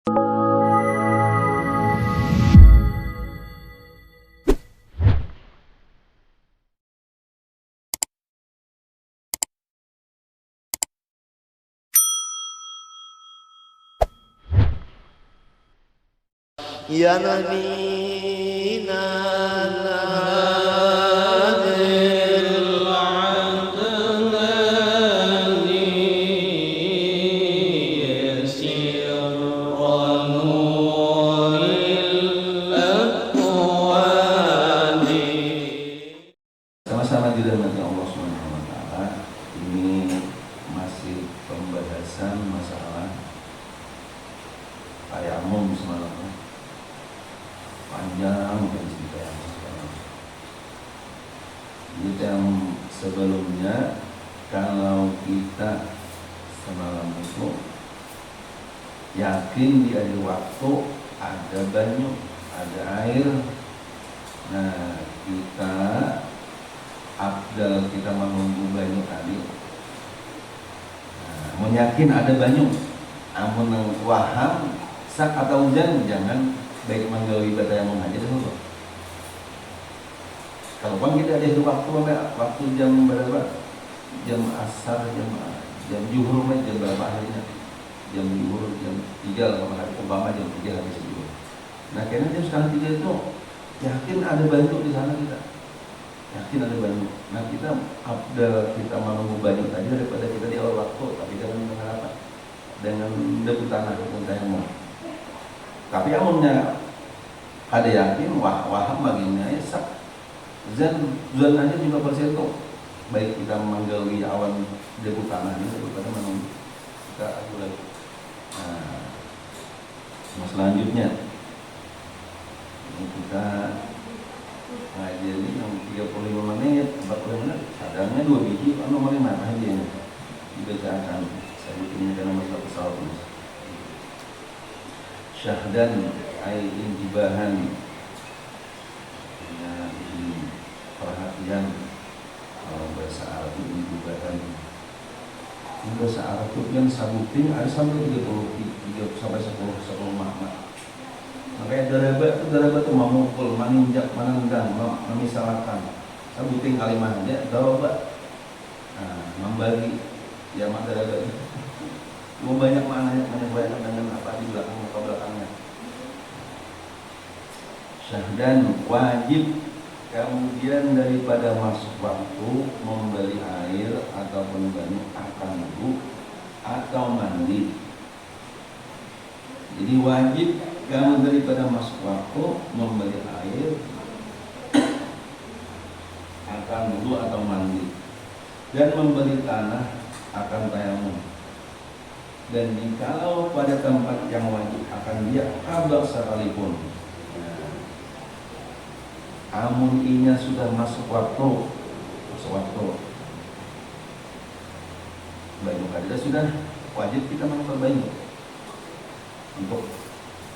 Ya Nabina sama-sama dirahmati Allah Subhanahu wa taala. Ini masih pembahasan masalah tayamum semalam. Panjang mungkin cerita yang sekarang. Jadi yang sebelumnya, kalau kita semalam itu yakin di akhir waktu ada banyu, ada air. Nah, kita afdal kita menunggu banyu tadi. Nah, yakin ada banyu, amun waham sak atau hujan jangan baik menggawi bata yang mengajar dulu. Kalau bang kita ada waktu jam berapa? Jam asar, jam zuhur, jam berapa akhirnya? Jam zuhur jam 3 kalau hari umpama jam 3 habis zuhur. Nah, karena jam setengah 3 itu yakin ada banyu di sana kita. Yakin ada banyu. Nah, kita afdal kita menunggu banyu tadi daripada kita di awal waktu, tapi dengan harapan dengan debu tanah pun tayamum. Tapi amunnya ada yakin waham baginya ya sak zan aja juga persentu baik kita menggali awan debu tanah ini daripada menunggu kita atur lagi. Nah, selanjutnya ini kita ngaji ini yang 35 menit 40 menit adanya 2 biji nomor 5 aja ini dibacakan. Saya bikinnya karena masalah pesawat ini. Syahdan ay intibahan, ya, ini perhatian. Kalau bahasa Arab itu intibahan. Ini bahasa Arab itu kan sabuting ada sampai 30 sampai 10 makna. Makanya daraba itu memukul, meninjak, menendang, memisalkan. Sabuting kalimatnya daraba. Nah, membagi ya mak daraba itu. Mau banyak maknanya, menyesuaikan dengan apa di belakang muka belakangnya. Syahdan wajib, kemudian daripada masuk waktu membeli air ataupun banyu akan wudhu atau mandi. Jadi wajib kamu daripada masuk waktu membeli air akan wudhu atau mandi, dan membeli tanah akan tayamum. Dan jikalau pada tempat yang wajib akan dia kabel sekalipun, amun inya sudah masuk waktu banyu kada sudah wajib kita menukar banyu untuk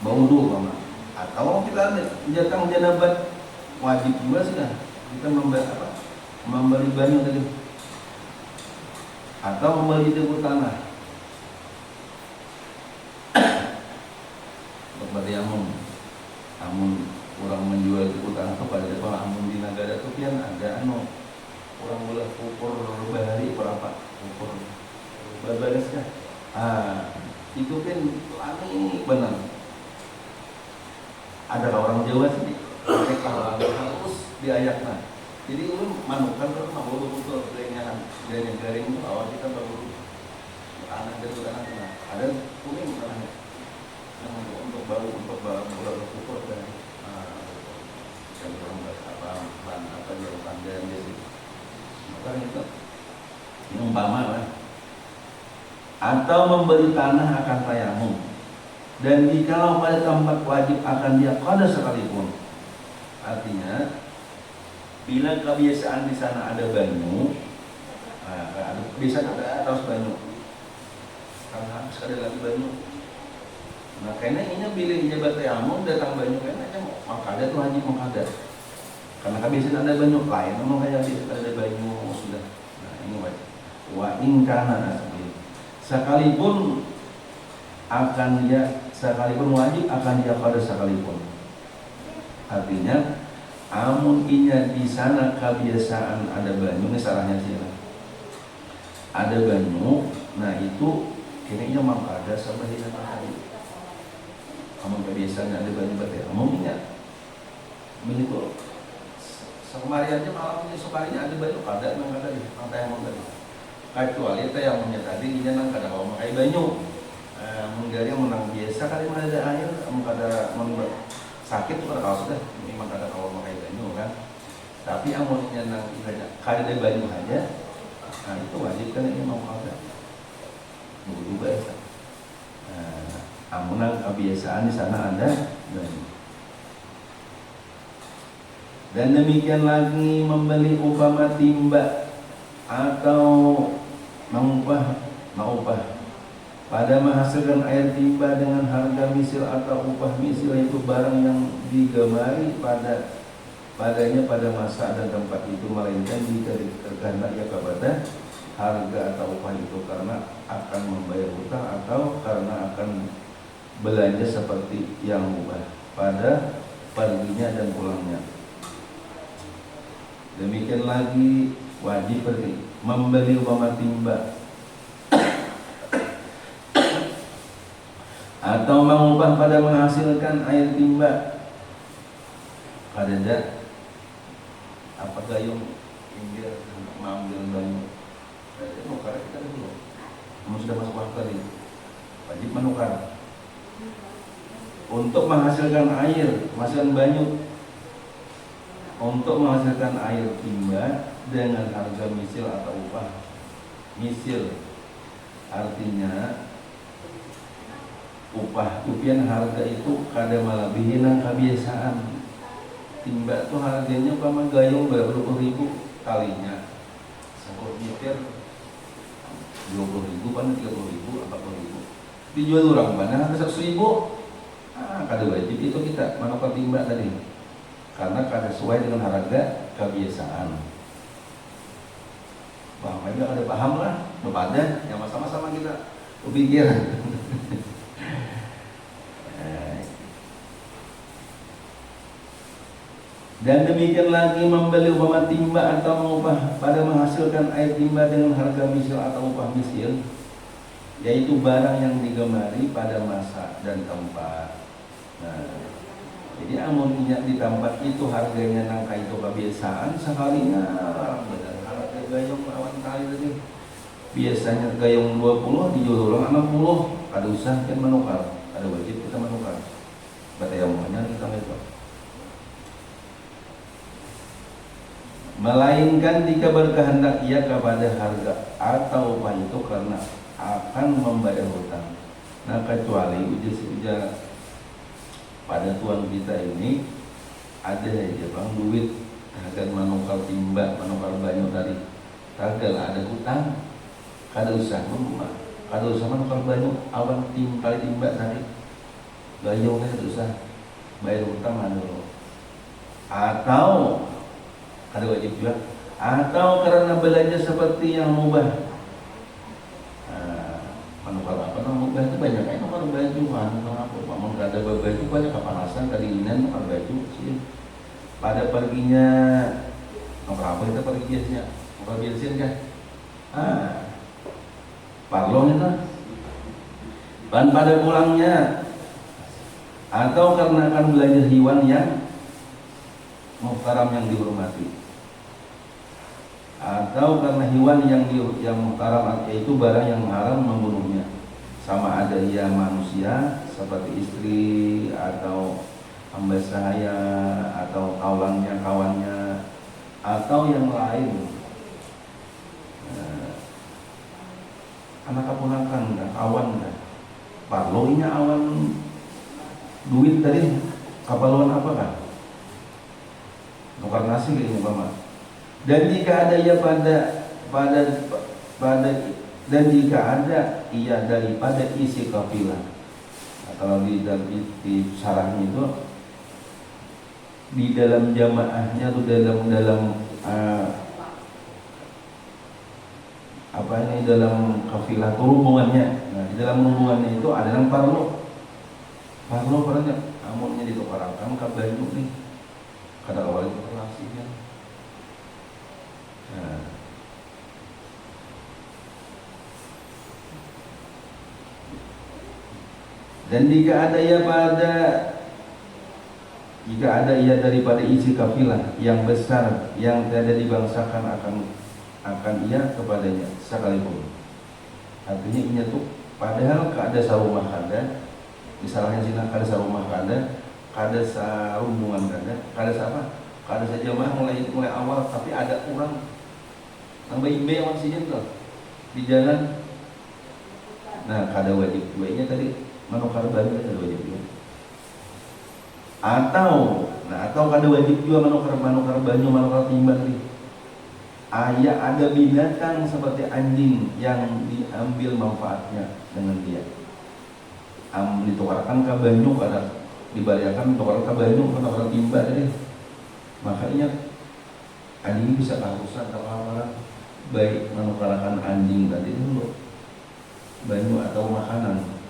baudu mama. Atau kita datang janabat wajib juga sudah kita membeli banyu tadi atau membeli debu tanah untuk bertayamum. Amun orang menjual debu tanah kepada orang amun di negara itu kan ada orang boleh ukur bahari berapa ukur berbaris kan. Itu kan lani benar. Ada orang Jawa sih kalau harus diayakna. Jadi ulun manukan kalau nggak boleh betul garing itu awal kita baru anak debu tanah kena. Ada kuning tanahnya untuk bau bola ukur dan orang apa dilakukan dan jadi maka itu ini umpama kan. Atau membeli tanah akan tayamum, dan jikalau pada tempat wajib akan dia qada sekalipun. Artinya bila kebiasaan di sana ada banyu, kebiasaan ada terus banyu, kalau habis ada lagi banyu. Nah, karena ini bila jabat tayamum datang banyu kan aja makada tuh wajib makada. Karena kebiasaan ada banyu lain, memang kayak ada banyu sudah. Nah, ini wajib. Wa in kana sekalipun akan dia sekalipun wajib akan dia qada sekalipun. Artinya amun inya di sana kebiasaan ada banyu, ini salahnya sih ada banyu, nah itu kayaknya mang kada sama dia hari. Amun kebiasaan ada banyu berarti amun inya begitu. Sekemari aja malam ini sekalinya ada banyu kada mang kada di pantai yang tadi. Kecuali itu yang punya tadi inya nang kada mau makai banyu. Menggari menang biasa kali mah ada air, amun kada sakit tuh kada kaos dah, memang kada kalau makai banyu kan. Tapi amunnya nang kada ada banyu aja, nah itu wajib kan ini mau kada. Juga ya. Amun nang kebiasaan di sana ada banyu. Dan demikian lagi membeli upama timba atau mengupah pada menghasilkan air timba dengan harga misil atau upah misil, itu barang yang digemari padanya pada masa dan tempat itu, melainkan jika terkena ya kepada harga atau upah itu karena akan membayar hutang atau karena akan belanja seperti yang mubah pada perginya dan pulangnya. Demikian lagi wajib pergi membeli upama timba atau mengubah pada menghasilkan air timba. Kadada apa gayung pinggir mengambil banyu. Jadi nukar kita dulu. Kamu sudah masuk waktu ini, wajib menukar untuk menghasilkan air, menghasilkan banyu, untuk menghasilkan air timba dengan harga misil atau upah. Misil artinya upah upian harga itu kada melebihi nang kebiasaan. Timba tuh harganya umpama gayung berapa ribu kalinya 10 meter 20.000 kan 30.000 40.000 dijual orang mana harga 100.000, kada wajib itu kita menukar timba tadi karena kada sesuai dengan harga kebiasaan. Bang, mereka ada paham lah, bepada yang sama-sama kita berpikir. Dan demikian lagi membeli upama timba atau mengubah pada menghasilkan air timba dengan harga misil atau upah misil, yaitu barang yang digemari pada masa dan tempat. Nah, jadi amun di tempat itu harganya nangka itu kebiasaan sekalinya benar harga gayung awan kali tadi biasanya gayung 20 dijual orang 60, kada usah kan menukar, ada wajib kita menukar. Berarti yang banyak kita itu. Melainkan jika berkehendak ia kepada harga atau upah itu karena akan membayar hutang. Nah kecuali ujar pada tuan kita ini ada aja bang duit akan menukar timba, menukar banyu tadi, kagak ada hutang, kada usah menukar banyu awan kali timba tadi, gayungnya kada usah bayar hutang dulu, atau kada wajib juga, atau karena belanja seperti yang mubah. Menukar apa namanya mubah itu banyak kan nukar baju, nukar apa, mau kada baju banyak kepanasan, kedinginan nukar baju sih. Pada perginya nukar apa kita pergi biasanya, nukar bensin kan, parlong itu. Dan pada pulangnya, atau karena akan belanja hewan yang muhtaram yang dihormati, atau karena hewan yang muhtaram yaitu barang yang haram membunuhnya, sama ada ia manusia seperti istri atau hamba sahaya atau kawannya atau yang lain, anak keponakan kawan parloinya awan duit tadi kapaluan apa kan nukar nasi kayak umpama. Dan jika ada ia pada dan jika ada ia daripada isi kafilah, kalau di sarahnya itu di dalam jamaahnya atau dalam dalam kafilah rombongannya. Nah, di dalam hubungannya itu ada yang parlo pernah amunnya ditukarakan ke banyu nih kada awal itu relasinya. Nah, dan jika ada ia daripada isi kafilah yang besar yang tiada dibangsakan akan ia kepadanya sekalipun. Artinya inya tuh padahal kada sarumah kada, misalnya sina kada sarumah kada sarumuan kada apa, kada sajamaah mulai awal, tapi ada orang nambah imbe yang masih tuh di jalan. Nah, kada wajib duanya tadi manukar banyu kada wajib juga. Atau kada wajib juga manukar banyu manukar timbang nih. Ada binatang seperti anjing yang diambil manfaatnya dengan dia. Ditukarkan ke banyu kada dibaliakan tukarkan ke banyu manukar timbang tadi. Makanya anjing bisa keharusan atau apa baik menukarkan anjing tadi dulu banyu atau makanan.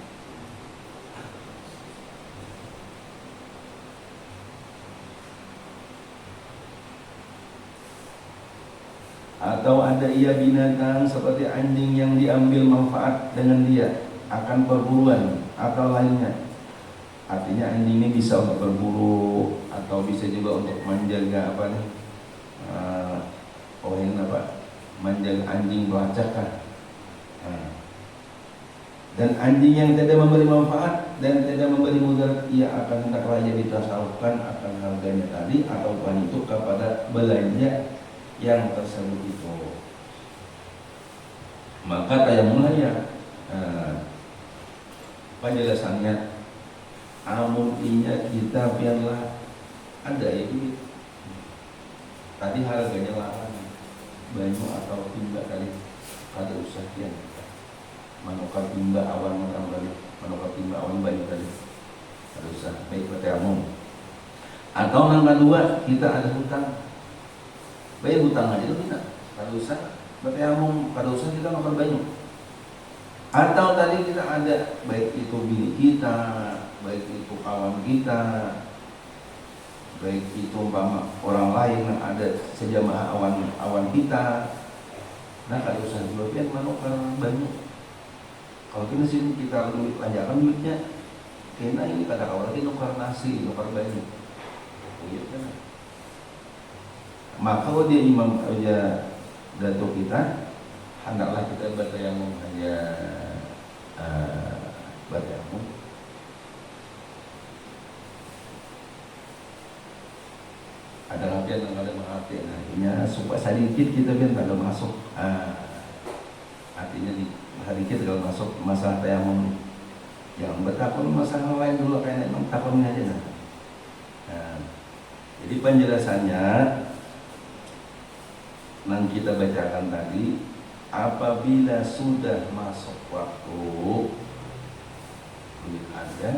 Atau ada ia binatang seperti anjing yang diambil manfaat dengan dia akan perburuan atau lainnya. Artinya anjing ini bisa untuk berburu atau bisa juga untuk menjaga apa nih, menjaga anjing pelacak kan. Dan anjing yang tidak memberi manfaat dan tidak memberi mudarat, ia akan hendak raya ditasawufkan akan harganya tadi atau itu kepada belanja yang tersebut itu. Maka tayamulnya penjelasannya amuninya kita biarlah ada itu tadi harganya larang banyu atau timba tadi ada usah yang manukar timba awan manukar timba awan banyu tadi ada usah baik bertayamum. Atau yang kedua kita ada hutang, bayar hutang aja itu bisa, kada usah bertayamum, kada usah kita makan banyu. Atau tadi kita ada baik itu bini kita, baik itu kawan kita, baik itu umpama orang lain yang ada sejamaah awan kita. Nah kada usah berlebihan manukan banyu. Kalau kita sini kita duit lanjakan duitnya, kena ini kada kawan lagi nukar nasi, nukar banyu. Iya kan? Maka kalau dia imam aja datuk kita, hendaklah kita bertayamum hanya bertayamum. Ada latihan yang ada mengerti, artinya supaya sedikit kita biar tidak masuk. Artinya di sedikit kalau masuk masalah tayamum, yang bertakun masalah lain dulu kayak memang takunnya aja. Jadi penjelasannya yang kita bacakan tadi, apabila sudah masuk waktu duit ada,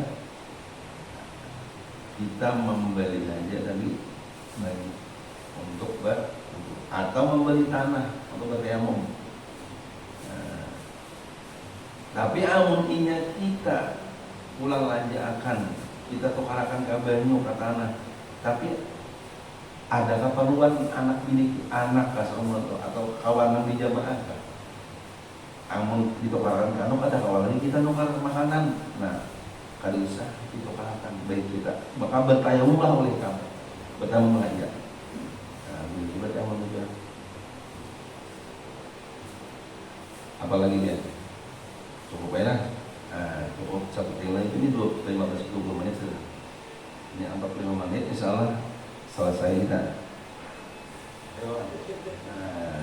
kita membeli aja tadi untuk atau membeli tanah untuk bertayamum. Tapi amunnya kita pulang lanjakan, kita tukarakan ke banyu ke tanah, tapi ada keperluan anak kasarumur atau kawanan di jamaah kan? Amun ditukarkan kan, ada kawanan kita nukar makanan. Nah, kada usah ditukarkan baik kita. Maka bertayamumlah oleh kamu, bertayamum aja. Nah, begitu bertayamum juga. Apalagi dia cukup enak. Cukup satu kilo ini 15-20 menit sudah. Ini 45 menit, insyaallah selesai kita.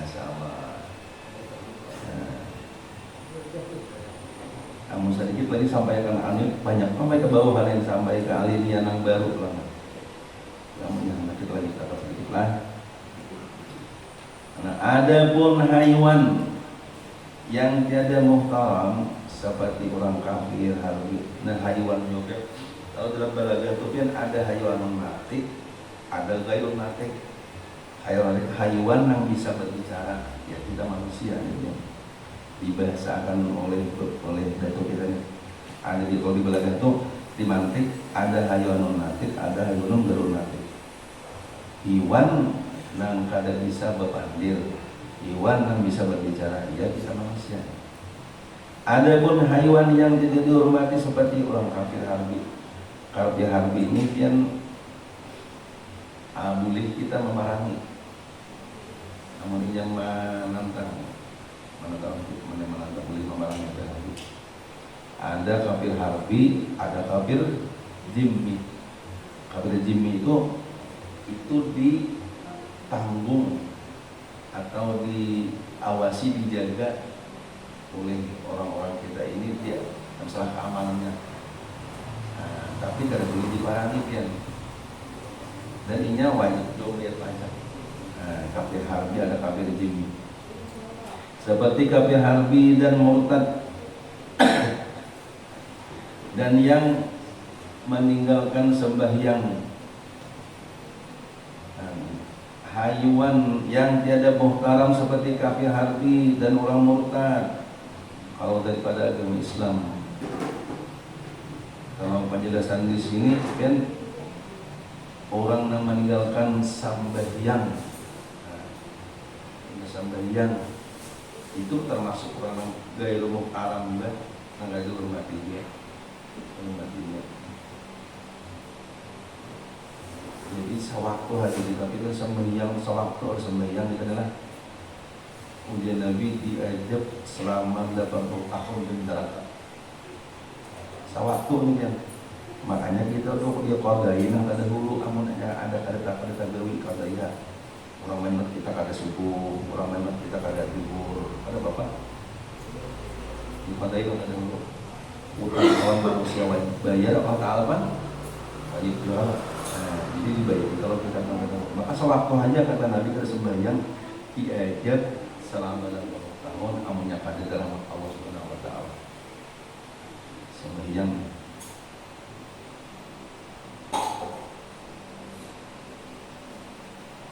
Insyaallah. Namun sedikit tadi sampaikan aneh banyak sampai ke bawah kalian sampai ke alinia yang baru lah. Yang kita lagi kata sedikit lah. Nah, ada pun haiwan yang tiada muhtaram seperti orang kafir harbi. Nah, haiwan juga. Kalau dalam balaghah itu kan ada haiwan natik, ada gairun natik. Haiwan yang bisa berbicara, ya kita manusia gitu. dibahasakan oleh datuk kita nih. Ada di kalau di Belaga itu di mantik ada haywanun natik, ada haywanun garun natik. Iwan nang kada bisa berpandir, Iwan nang bisa berbicara, ia bisa manusia. Adapun haywan yang tidak dihormati seperti orang kafir harbi. Kafir harbi ini pian boleh kita memahami. Namun yang menantang boleh memahami kafir harbi. Ada kafir harbi, ada kafir jimmi. Kafir jimmi itu ditanggung atau diawasi, dijaga oleh orang-orang kita ini, dia masalah keamanannya. Nah, tapi tidak boleh diparangi pian. Dan ini wajib bayar pajak. Nah, kafir harbi ada kafir jimmi. Seperti kafir harbi dan murtad dan yang meninggalkan sembahyang. Haywan yang tiada muhtaram seperti kafir harbi dan orang murtad. Kalau daripada agama Islam, kalau penjelasan di sini kan orang yang meninggalkan sembahyang, sembahyang itu termasuk orang yang gairu muhtaram lah, yang gairu hormatinya. Jadi sewaktu hati kita itu sembahyang, sewaktu harus sembahyang itu adalah ujian Nabi diajab selama 80 tahun di neraka. Sewaktu ini kan, makanya kita tuh dia qadain ada dulu, amun ada gawi qadain. Orang menet kita kada subuh, orang menet kita kada tidur, ada bapak. Di qadain ada dulu. Utang kawan manusia wajib bayar Allah Ta'ala kan? Wajib jual. Nah, jadi dibayar kalau kita tahu. Maka sewaktu aja kata Nabi kita sembahyang diajab selama 60 tahun amunnya pada dalam Allah Subhanahu wa taala. Sembahyang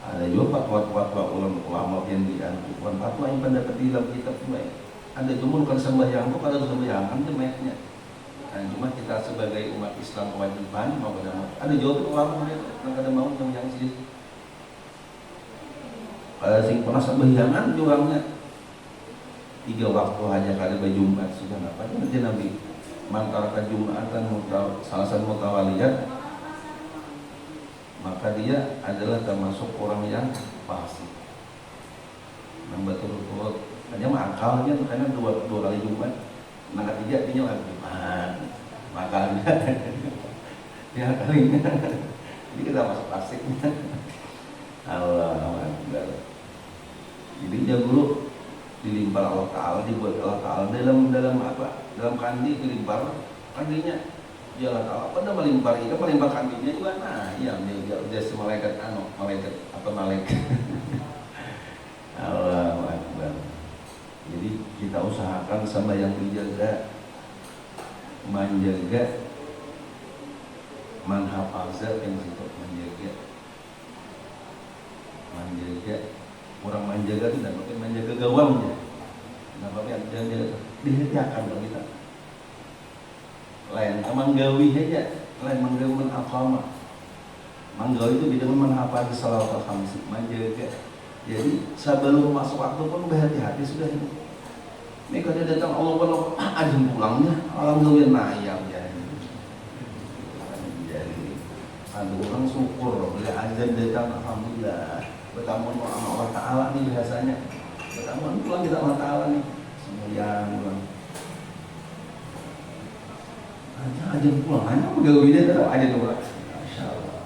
ada juga fatwa ulama yang dianjurkan, fatwa yang pendapat di dalam kitab juga. Ada cuma kalau sembahyang itu kalau sembahyang kan jemetnya. Nah, cuma kita sebagai umat Islam kewajiban mau kada mau. Ada juga ulama yang kada mau yang sih. Kalau sing pernah sembahyangan jurangnya 3 waktu hanya kada berjumat sudah apa aja Nabi mantarakan Jumatan salah satu mutawaliyat, maka dia adalah termasuk orang yang fasik. Yang betul-betul hanya akalnya karena dua kali Jumat, nah ketiga dia lagi makalnya ya kalinya jadi kita masuk fasiknya. Allah Akbar. Jadi dia dulu dilimpar Allah Ta'ala, dibuat Allah Ta'ala dalam apa? Dalam kandi dilimpar kandinya. Ya Allah Ta'ala pada melimpar itu melimpar kandinya juga. Nah, iya dia malaikat malaikat. Allah Akbar. Jadi kita usahakan sama yang menjaga manhafazah yang situ menjaga orang menjaga tidak mungkin menjaga gawangnya. Nah, tapi jangan dihentikan dong kita. Lain manggawi aja, lain manggawi menafama. Manggawi itu beda menghafal salawat al-khamsi, menjaga. Jadi sebelum masuk waktu pun berhati-hati sudah ini. Ini kalau datang Allah kalau ajeng pulangnya, alhamdulillah nayam ya. Jadi ada orang syukur boleh azan datang alhamdulillah. Bertamu sama Allah Ta'ala nih biasanya. Bertamu pulang kita Allah Ta'ala nih. Sembahyang pulang. Aja pulang, hanya pegawai dia tetap aja pulang. Masya Allah.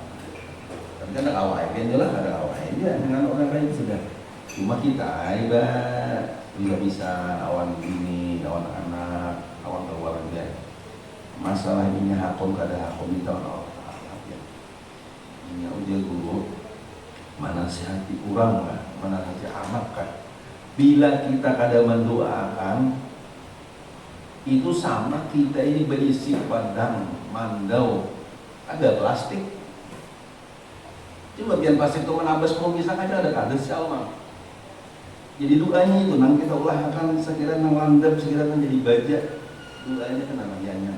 Tapi kan ada awal, ada awal dia dengan orang lain sudah. Cuma kita, tidak bisa awan ini, awan anak, awan keluarga. Masalah ini hakum kada hakum di tahun Allah Ta'ala. Ini ujian guru. Menasihati kurang kan, menasihati anak kan. Bila kita kada mendoakan, itu sama kita ini berisi padang mandau ada plastik. Cuma biar plastik itu menambah semua bisa aja ada kades sama. Jadi doanya itu nang kita ulahkan sekiranya nang landap sekiranya jadi baja doanya kan namanya.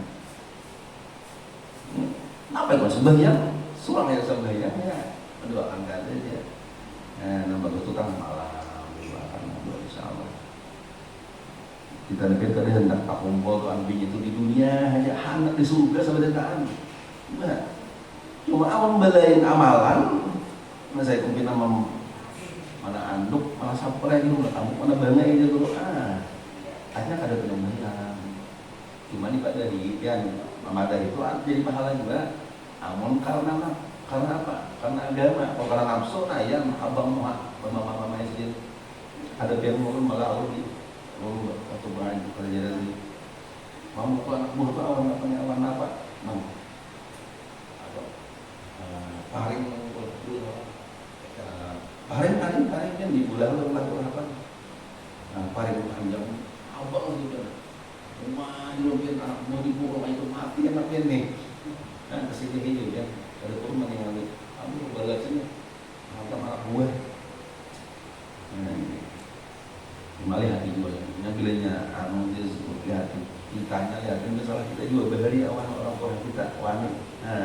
Apa yang sembahyang? Surang yang sembahyang ya mendoakan kada dia. Nambah tukang malam doakan insyaallah. Kita nepet kada hendak tak kumpul ambing itu di dunia hanya hangat di surga sabadan. Nah, cuma awan balain amalan, saya kumpul nama mana anduk, mana sapre gitu, kamu mana bangai aja dulu. Hanya kada penambahan. Cuma nih pada hidupan mamada itu jadi pahala juga. Amun karena apa? Karena agama, atau karena nafsu, nah ya abang muat, mama sendiri. Ada yang mulun malah di atau banyak kerja di. Kamu tuh anak buah tuh awan apa? Mau paring kan di bulan lalu apa? Paring panjang abang gitu. Rumah dilobin anak mau dipukul itu mati anaknya nih. Kan kesini hidup ya. Ada turun meninggal. Kamu balik sini. Anak buah. Kembali hati juga. Bilanya anu dia seperti hati. Kitanya lihat kan salah kita juga bahari awan orang tua kita wanita.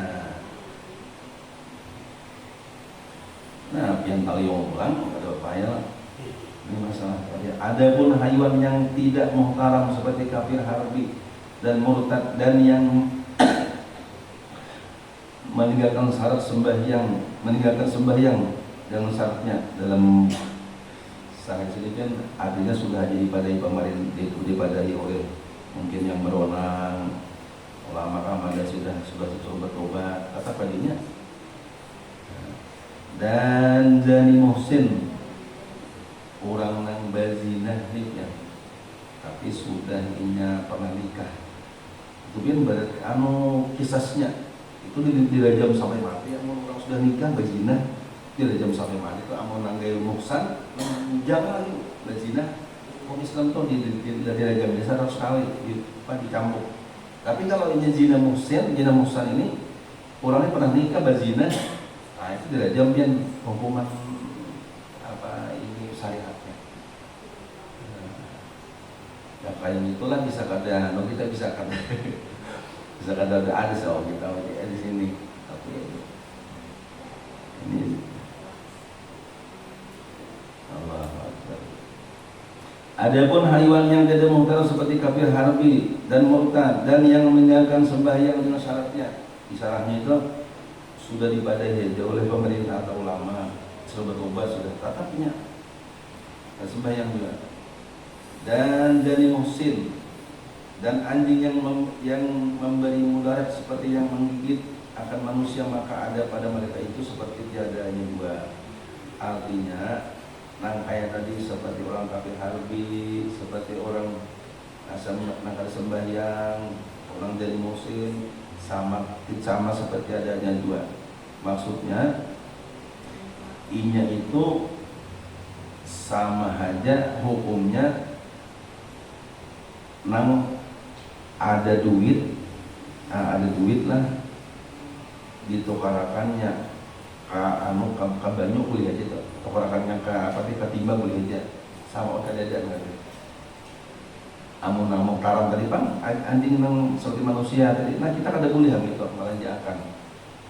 Nah, yang kali ulang ada upaya. Ini masalah tadi. Adapun haywan yang tidak muhtaram seperti kafir harbi dan murtad dan yang meninggalkan sembahyang dengan syaratnya dalam syarat ini kan artinya sudah dipadai pemerintah dipadai oleh mungkin yang berwenang ulama sudah bertobat kata padinya dan zani muhsin orang yang berzinah ya, tapi sudah pernah nikah itu kan berarti kisahnya itu dirajam sampai mati. Amun orang sudah nikah berzina dirajam sampai mati. Itu amun nanggai muhsan jangan lagi berzina. Orang Islam tuh dirajam biasa 100 kali dicambuk. Tapi kalau ini zina muhsan ini orangnya pernah nikah berzina, nah itu dirajam yang hukuman apa ini syariatnya. Ya kayak itulah bisa kada, kita bisa kada. Bisa kata ada soal kita di sini, tapi ini Allah Akbar. Adapun haywan yang tidak muhtaram seperti kafir harbi dan murtad dan yang meninggalkan sembahyang dengan syaratnya, isyaratnya itu sudah dipadai oleh pemerintah atau ulama, sudah bertobat sudah tatapnya dan sembahyang juga. Dan jadi muhsin dan anjing yang memberi mudarat seperti yang menggigit akan manusia maka ada pada mereka itu seperti tiadanya dua. Artinya nang kayak tadi seperti orang kafir harbi, seperti orang nangkar sembahyang, orang dari musim sama seperti adanya dua. Maksudnya inya itu sama aja hukumnya nang ada duit lah ditukarakannya ke banyak boleh aja tuh tukarakannya ke ketimbang boleh aja sama ada berarti amun karam tadi pan anjing nang seperti manusia tadi nah kita kada boleh gitu melanjakan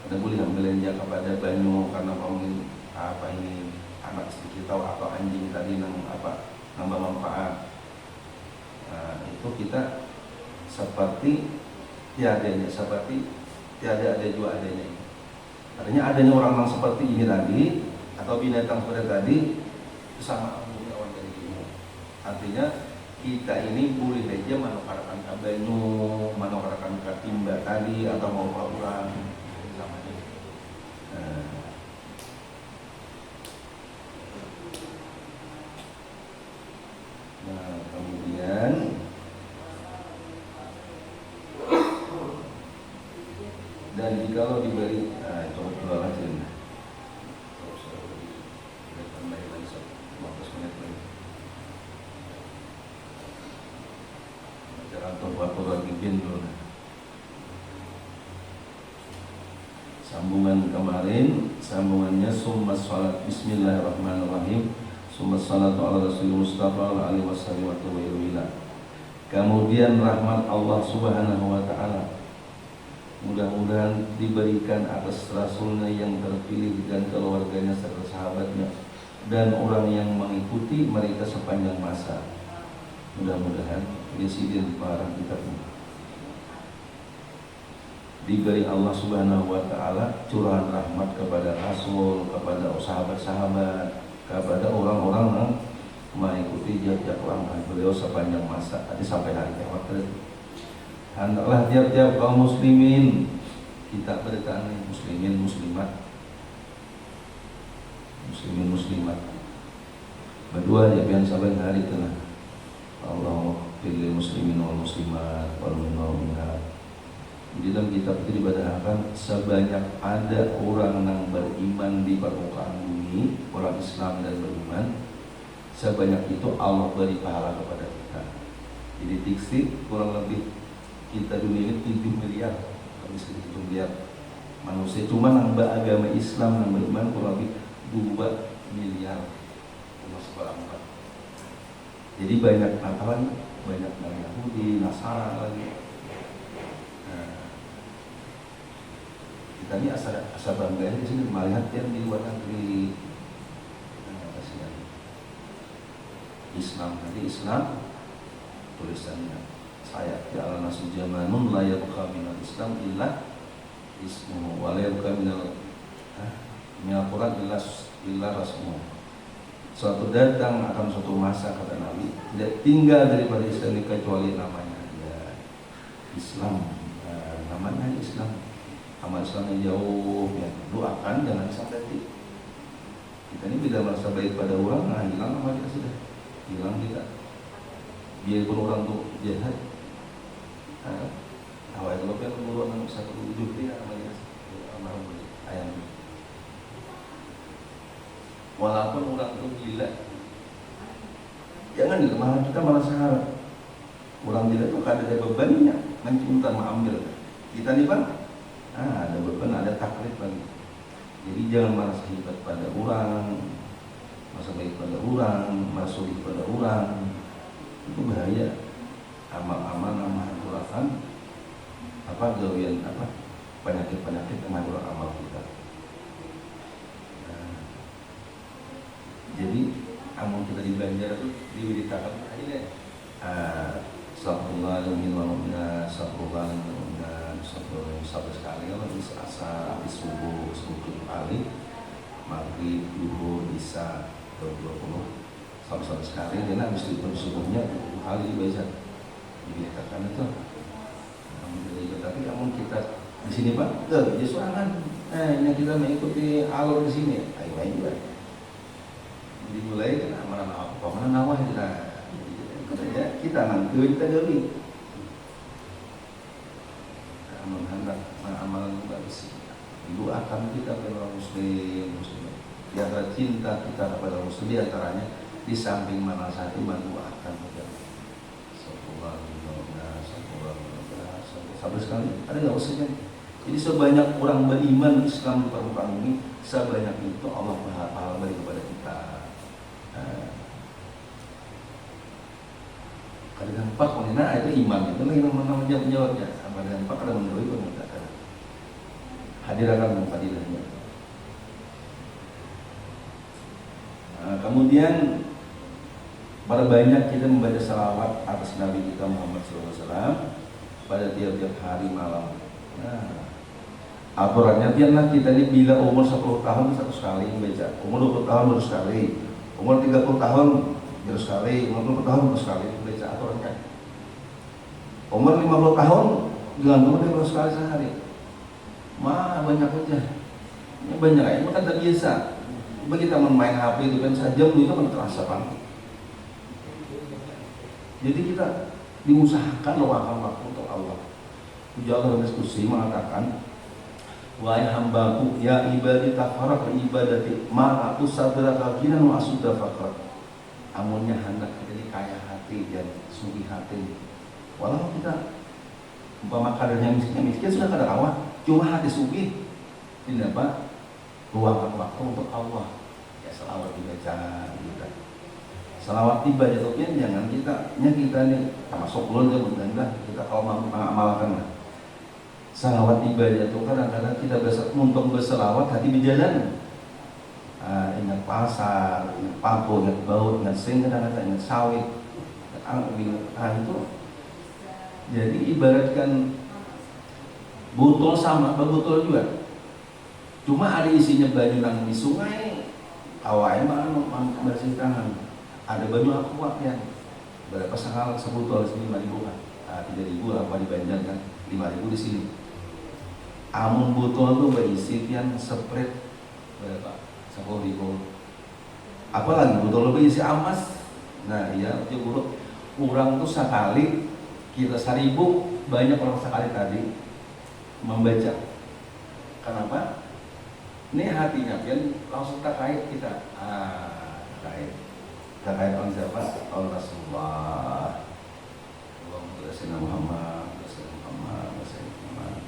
kada boleh belanja kepada banyu karena mungkin apa ini anak istri kita atau anjing tadi nang nambah manfaat. Nah, itu kita seperti tiada ada juga adanya. Artinya adanya orang yang seperti ini tadi atau binatang seperti tadi sama awan dari ini. Artinya kita ini boleh saja manukarakan kabanyu, manukarakan katimba tadi atau mau orang sama aja. Nah, kemudian dan jikalau diberi itu dua lagi tambah lagi 15 menit lagi jangan waktu lagi dulu sambungannya summa sholat bismillahirrahmanirrahim Salatu ala Rasul Mustafa ala alihi wasallam wa tawayyila. Kemudian rahmat Allah Subhanahu wa taala mudah-mudahan diberikan atas Rasulnya yang terpilih dan keluarganya serta sahabatnya dan orang yang mengikuti mereka sepanjang masa. Mudah-mudahan presiden para kita diberi Allah Subhanahu wa taala curahan rahmat kepada Rasul, kepada sahabat-sahabat, kepada orang-orang yang mengikuti jejak langkah beliau sepanjang masa sampai hari kiamat. Hendaklah tiap-tiap kaum muslimin, kita beritahu muslimin muslimat, muslimin muslimat berdua ya biar saban hari tengah Allah pilih muslimin wal muslimat wal mu'minat. Di dalam kitab itu dibadahkan sebanyak ada orang yang beriman di permukaan bumi, orang Islam dan beriman, sebanyak itu Allah beri pahala kepada kita. Jadi diksi kurang lebih kita dunia ini 7 miliar, bisa 7 miliar manusia, cuma nambah agama Islam yang beriman kurang lebih 2 miliar masuk orang 4. Jadi banyak Natalan, banyak dari Yahudi, Nasara lagi. Nah, kita ini asa bangga di sini melihat yang di luar negeri. Kasihan. Islam, nanti Islam tulisannya saya ja'ala nasu jamanun la yabqa minal Islam illa ismuhu wa la yabqa minal Quran illa rasmuhu. Suatu datang akan suatu masa kata Nabi, tidak tinggal daripada Islam kecuali namanya ya Islam. Namanya Islam, amal Islamnya jauh ya, doakan jangan sampai kita ini bila merasa baik pada orang, nah hilang nama kita sudah hilang kita. Biarpun orang tuh jahat, awal kalau kan menurut satu wujud dia namanya ayam. Walaupun orang itu gila, jangan malah kita merasa orang gila itu kada ada bebannya, mencipta mengambil. Kita nih bang, ada beban, ada taklid lagi. Jadi jangan merasa hebat pada orang, merasa baik pada orang, merasa sulit pada orang. Itu bahaya. Amal-amal nama Al-Quran gawian penyakit-penyakit kena amal kita. Nah, jadi amal kita di Banjar itu diwiritakan ini Astagfirullahaladzim wa mu'minat, astagfirullahaladzim, sampai sekali kalau bisa asar, habis subuh 10 kali, maghrib, duhur, isya 20 sampai sekali, dan habis itu subuhnya 20 kali dibaca. Dikatakan itu, tapi kamu kita di sini Pak, jadi sorangan, yang kita mengikuti alur di sini, ayo juga. Dimulai kan amal-amal apa, mana nawah kita nanti kita gali. Amal bagus. Ibu akan kita kepada muslim. Di antara cinta kita kepada muslim, di antaranya di samping mana satu bantu akan kita. Sampai sekali ada nggak usahnya. Jadi sebanyak orang beriman Islam di permukaan bumi, sebanyak itu Allah pahala beri kepada kita. Ada dampak mengenai itu iman itu lagi namanya menjawabnya. Ada dampak ada menurut itu mengatakan hadirkan fadilahnya. Kemudian banyak kita membaca salawat atas Nabi kita Muhammad SAW pada tiap-tiap hari malam. Nah, aturannya tiaplah kita ini bila umur 10 tahun 1 kali membaca, umur 20 tahun 1 kali, umur 30 tahun 1 kali, umur 20 tahun 1 kali membaca aturannya. Umur 50 tahun dengan umur 100 kali sehari. Banyak aja. Ini banyak ya, kan tak biasa. Begitu kita main HP itu kan sajam itu kan terasa banget. Jadi kita diusahakan luangkan waktu untuk Allah. Allah diskusi mengatakan, wahai hambaku, ya ibadi tafarak ibadati, ma aku sadraka ginan wa asudda fakrat. Amunnya hendak jadi kaya hati dan sugi hati. Walau kita umpama kadarnya miskin sudah kada awak, cuma hati sugi. Tidak apa? Luangkan waktu untuk Allah. Ya selawat dibaca kita. Selawat tiba jatuhnya jangan kita nih termasuk belum mudah kita kalau mengamalkan lah. Selawat tiba jatuh kadang-kadang kita untuk berselawat hati berjalan. Ingat pasar, ingat papo, ingat baut, ingat sing, kadang-kadang ingat sawit, ingat angin, itu. Jadi ibaratkan botol sama, botol juga. Cuma ada isinya banyu nang di sungai, awalnya mah bersih tangan. Ada banyu aqua yang berapa sekali sebotol 5.000 kan, 3.000 apa di Banjar kan, 5.000 di sini. Amun botol tuh berisi yang spread berapa? 10.000. Apalagi botol lebih isi amas. Nah iya, itu buruk. Kurang tuh sekali kita 1.000 banyak orang sekali tadi membaca. Kenapa? Ini hatinya kan langsung terkait kita. Terkait orang siapa? Allah Rasulullah. Allahumma shalli Muhammad, Muhammad.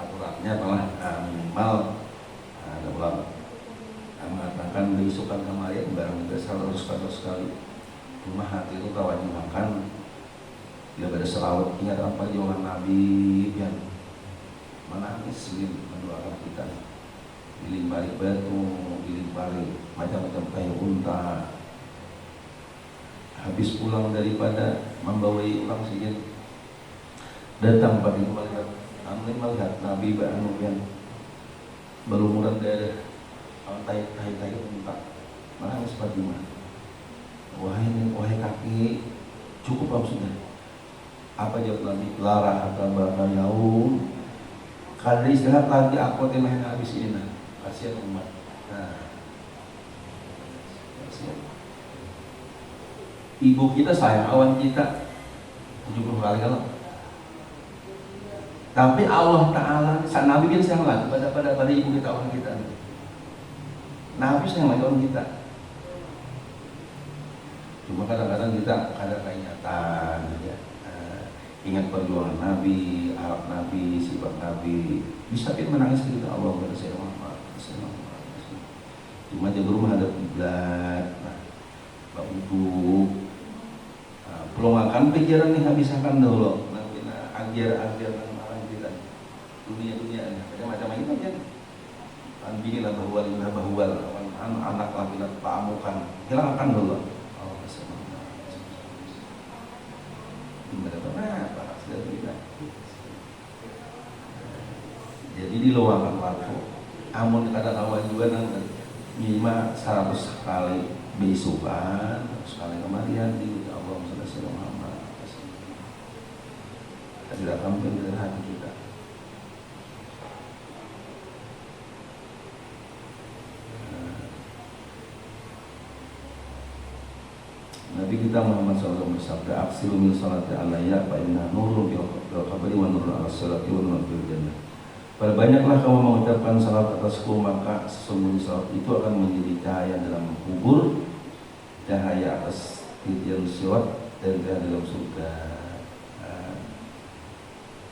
Aturannya adalah minimal ada ulama mengatakan diisukan kemarin barang besar harus sekali. Cuma hati itu kawan makan. Dia pada selawat ingat apa perjuangan Nabi yang menangis mendoakan kita. Giling balik batu, giling balik macam-macam kayu unta. Habis pulang daripada membawai ulang sedikit, datang pada melihat Nabi yang berumuran darah, tai unta. Menangis Fatimah. Wahai kaki, cukup maksudnya. Apa jawab Nabi? Lara hatta ba'da yaum. Kalau istirahat lagi aku main habis ini. Kasihan umat. Nah, kasihan. Ibu kita sayang awan kita 70 kali kalau. Tapi Allah Ta'ala, saat Nabi kan sayang lagi pada ibu kita, awan kita. Nabi sayang lagi awan kita. Cuma kadang-kadang kita ada keingatan, ya. Ingat perjuangan Nabi, Arab Nabi, sifat Nabi. Bisa kita menangis kita Allah berkasih Muhammad. Cuma jaga rumah ada kiblat, Pak Ibu, pelongakan pikiran nih habiskan dulu. Nanti ajar orang kita dunia macam-macam itu kan. Bini lah bahwal, anak laki laki pamukan, hilangkan dulu. Oh, jadi diluangkan waktu. Amun kadang kawan juga nanti 100 kali besukan, sekali kematian di Allah Subhanahu wa taala. Tidak tampil dari hati kita. Nabi kita Muhammad SAW bersabda, "Aksiru min salati alayya fa inna nurun bil qabri wa nurun ala sirati wa nurun fil jannah." Perbanyaklah kamu mengucapkan salat atasku, maka sesungguhnya salat itu akan menjadi cahaya dalam kubur, cahaya atas titian sirat, dan cahaya dalam surga.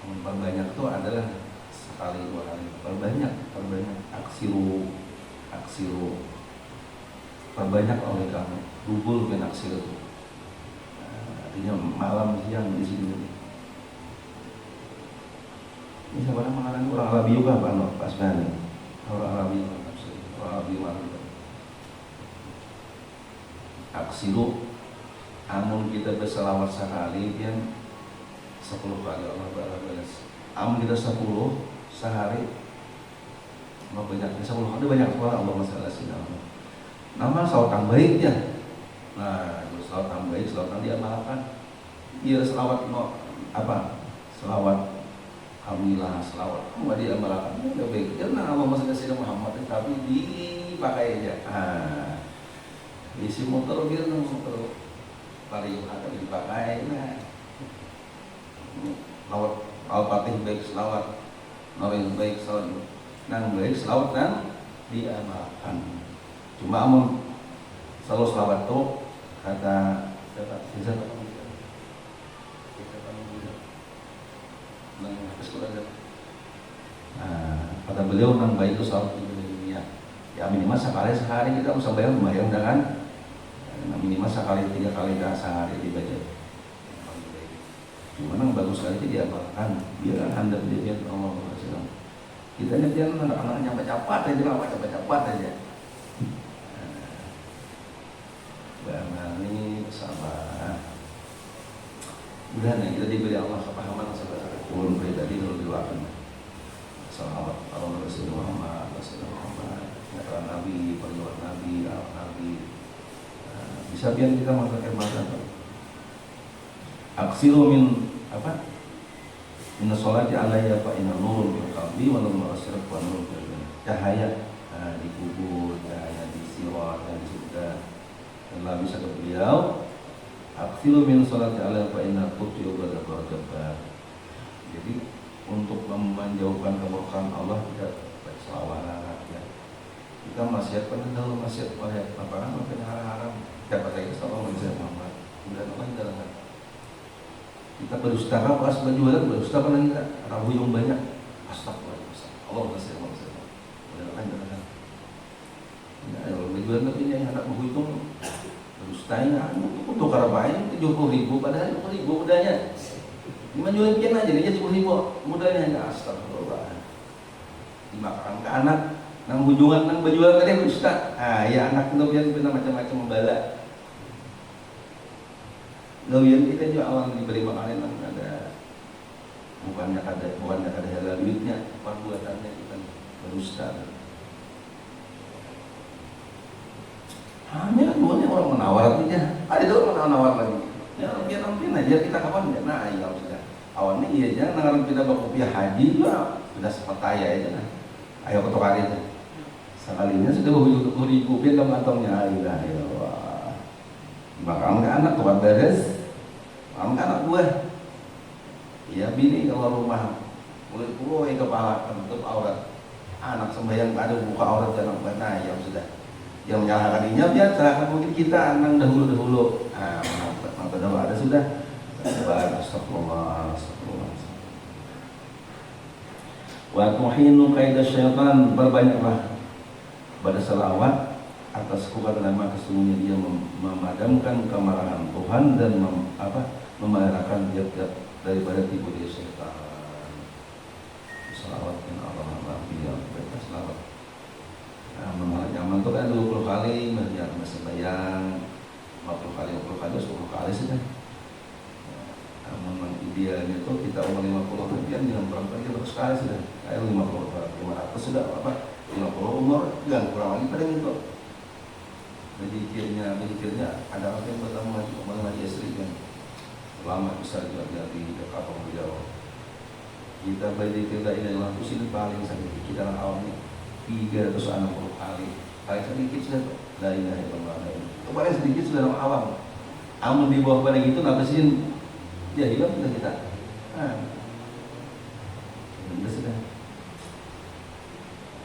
Perbanyak itu adalah sekali 2 kali. Perbanyak. Aksiru. Perbanyak oleh kamu. Dubul kan aksiru itu. Artinya malam siang di sini. Ini siapa yang mengarang orang Arabi juga Pak Asbani. Orang Arabi aksiru. Amun kita berselawat sekali kan 10 kali Allah balas. Amun kita 10 sehari, mau banyak 10 kali banyak sekali Allah masalah sidang. Nama selawat baik ya. Nah, selawat baik, selawat diamalkan. Iya selawat selawat alhamdulillah selawat nggak diamalkan nggak baik. Jangan Allah masalah sidang Muhammad tapi dipakai aja. Isi motor paling ada dipakai. Nah, selawat Al-Fatih baik selawat, Nabi baik selawat, nang baik selawat dan diamalkan. Cuma amun selalu selawat tuh kata kata beliau nang baik itu selawat di dunia. Ya minimal sehari kita bisa bayang dengan Nah, minimal sekali 3 kali sehari dibaca. Cuman yang bagus sekali itu diamalkan. Biar handap dia Allah Rasulullah. Kita nyetir anak-anaknya cepat aja, cepat aja. Ini sabar. Udah nih kita diberi Allah kepahaman sabar. Ulun pribadi kalau dilakukan. Salawat Allah Rasulullah Muhammad, nyata Nabi, perjuangan Nabi, Nabi. Bisa biar kita masuk kebahagiaan. Aksiru min apa? Inna sholati alayya fa inna nurun bil qalbi wa nurun asyraq wa nurun bil qalbi. Cahaya di kubur, cahaya di sirat, yang di surga. Dan Nabi sabda beliau, aksiru min sholati alayya fa inna qutbi wa jabbar. Jadi untuk menjauhkan kemurkaan Allah kita baik selawat ya. Kita maksiatkan dahulu maksiat apa haram. Dapat lagi sama manusia Muhammad. Kemudian Allah dalam kita berdusta apa berjualan berdusta apa enggak rabu yang banyak astagfirullah Allah masih mudah-mudahan jangan ya kalau berjualan tapi yang hendak menghitung berdustanya untuk karapain 70.000 padahal 50.000 mudahnya cuma jualan pian aja dia 10.000 mudahnya hanya astagfirullah dimakan ke anak nang hujungan nang berjualan tadi berdusta ya anak itu pian macam-macam membala. Lalu kita juga awal diberi makanan ada bukannya ada halal duitnya, perbuatannya kita berdusta. Hanya duanya orang menawar artinya, ada juga menawar lagi. Ya rampian aja kita kapan ya, nah iya sudah. Awalnya iya aja, nangaran kita berkopiah haji juga sudah sepataya aja nah. Ayo ketukar itu. Sekalinya sudah beri kopiah ke kantongnya, ayolah ya Allah. Makan ke anak tukar beres. Makan ke anak buah. Ya bini keluar rumah kulit puai kepala tutup aurat. Anak sembahyang ada buka aurat dan anak nah ya sudah. Yang menyalahkan dirinya biar serahkan mungkin kita anang dahulu. Maka ada sudah. Astagfirullah. Wa tuhinu kaidah syaitan, berbanyaklah pada selawat atas kata nama kesungguhnya dia memadamkan kemarahan Tuhan dan memarahkan tiap-tiap daripada tipu daya syaitan. Selawat dan Allah Nabi yang bebas selawat. Nah, zaman itu kan 20 kali mengerjakan sembahyang, 50 kali 10 kali sudah. Memang idealnya itu kita umur 50 kemudian jangan berapa kali sekali sudah. Kayak 500 sudah apa? 50 umur jangan kurang lagi pada itu. Berzikirnya ada orang yang bertemu lagi kembali lagi istri kan lama besar juga dari dekat beliau. Kita berzikir la ilaha illallah itu sini paling sedikit kita orang awamnya 360 kali. Paling sedikit sudah la ilaha illallah. Itu paling sedikit sudah orang awam. Amun di bawah pada gitu nafasin dia hilang sudah kita. Sudah sudah.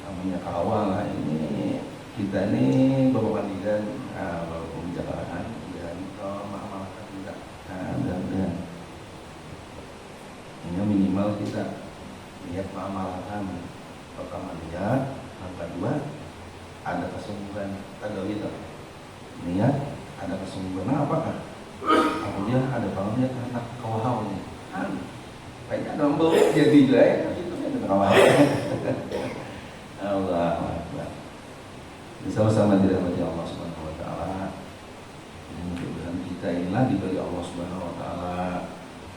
Namanya kawal lah ini. Kita ini bapak kandidan, bapak pembicaraan dan mengamalkan tidak. Dan ini minimal kita lihat mengamalkan pertama lihat, yang kedua ada kesungguhan, tadawi itu niat ada kesungguhan apakah? Kemudian ada bangunnya karena kawahaunya. Kayaknya ada bau jadi juga ya, itu kan kawahau. Allah Akbar. Sama-sama dirahmati Allah Subhanahu wa taala. Mudah-mudahan kita inilah diberi Allah Subhanahu wa taala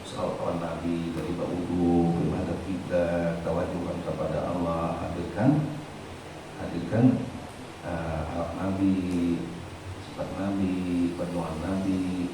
salawat Nabi, dari wudu, beribadah kita, tawajukan kepada Allah, hadirkan hak Nabi, sifat Nabi, perdoaan Nabi.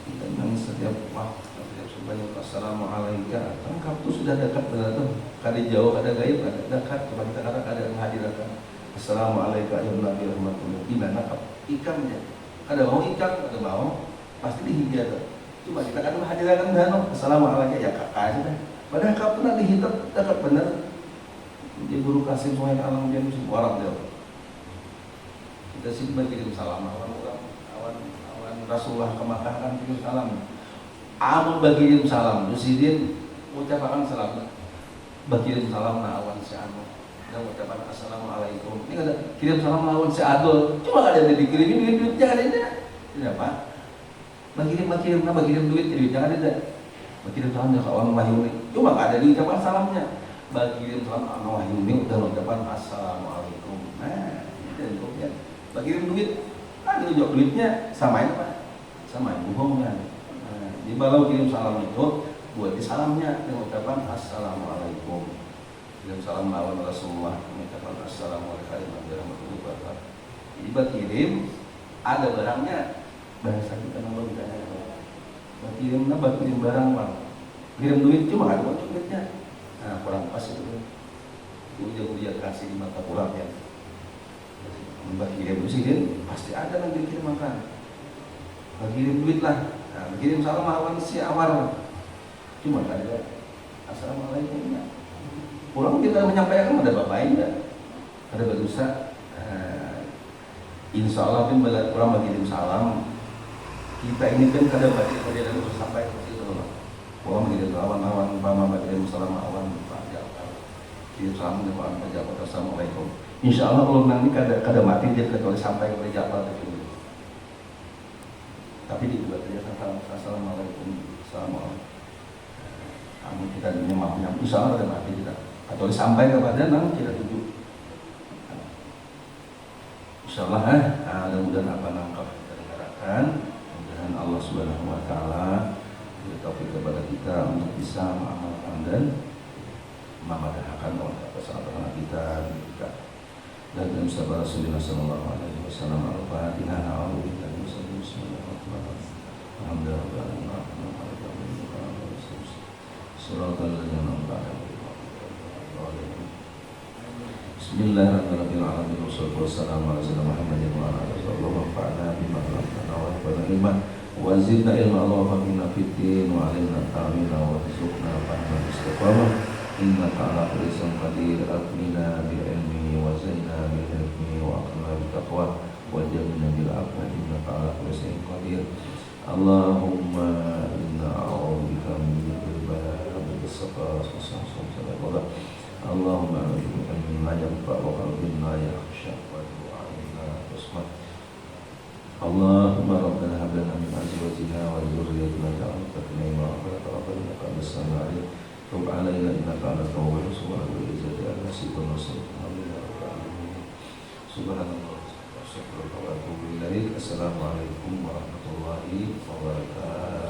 Kita memang setiap waktu, setiap sebanyak assalamualaikum. Lengkap tuh sudah dekat betul. Kada jauh, kada gaib, kada dekat. Coba kita katakan ada menghadirakan. Assalamualaikum ya Nabi rahmatullah. Gimana ikamnya? Kada mau ikam, kada mau pasti dihijab. Cuma kita kan menghadirakan dano. Assalamualaikum ya kakak sudah. Padahal kau pernah dihitam dekat benar. Di Guru Kasim Sohail Alam dia musim orang dia. Kita sih berkirim salam awan Rasulullah ke Makkah kan kirim salam. Amun bagirim salam, Yusidin ucapakan salam. Bagirim salam na awan si anu. dengan ucapan assalamualaikum. Ini ada kirim salam lawan si Adul, cuma ada yang dikirimin duitnya kan ada. Ini apa? Bagirim duit duitnya kan ada. Bagirim salamnya ke orang Wahyuni, cuma ada di ucapan salamnya. Bagirim salam ke Wahyuni dan ucapan assalamualaikum. Nah, itu ya. Bagirim duit, ada juga duitnya samain apa? Samain bohong kan. Nah, di balau kirim salam itu buat di salamnya dengan ucapan assalamualaikum. Kirim salam lawan Rasulullah mengucapkan assalamualaikum warahmatullahi wabarakatuh. Jadi bakirim ada barangnya, bahasa kita nama bedanya. Bakirim barang bang, kirim duit cuma ada buat duitnya. Nah kurang pas itu. Ujian kasih di mata kurang ya. Bakirim sih pasti ada nanti kirim makan. Bakirim duit lah. Nah, bakirim salam lawan si awal. Cuma ada assalamualaikum. Pulang kita menyampaikan ada bapaknya, ada berusaha. Insya Allah pun pulang mengirim salam. Kita ini kan kadang baca perjalanan terus sampai ke situ lah. Pulang mengirim awan-awan, mama mengirim salam awan, Pak Jafar. Kirim salam dengan Pak Jafar. Assalamualaikum. Insya Allah kalau nanti kada mati dia kecuali sampai ke Pak Jafar. Tapi dibuat dia assalamualaikum, assalamualaikum. Kamu kita ini mampu insya Allah kada mati kita. Atau sampai kepada nang kita tuju. Insyaallah mudah-mudahan apa nangkap kita dengarkan, mudah-mudahan Allah Subhanahu wa taala beri taufik kepada kita untuk bisa mengamalkan dan memadahkan kesalahan kita dan dalam sabda Rasulullah sallallahu alaihi wasallam al-Fatihah a'udzu billahi minasyaitonir rajim Bismillahirrahmanirrahim. Wassalatu wassalamu ala sayyidina Muhammadin wa ala alihi wa fa'na bima 'allamtana wa fa'na ilma wa zidna ilma wa faqihna fid din wa 'allimna ta'wila wa rizqna fahma istiqamah innaka 'ala kulli shay'in qadir. Akmilna bil ilmi wa zayyinna bil ilmi wa aqimna bit taqwa wa jannibna bil 'afwi innaka 'ala kulli shay'in qadir. Allahumma inna a'udzubika min al-bala'i was-saqas was-samsam. Allahumma a'udzubika min la yanfa' wa qalbin la yakhsha wa du'a'in la tusma'. Allahumma rabbana hab lana min azwajina wa dhurriyyatina qurrata a'yun warhamna innaka antas sami'ul 'alim. Tub 'alaina innaka antat tawwabur rahim. Subhanallah wa atubu ilaik. Assalamualaikum warahmatullahi wabarakatuh.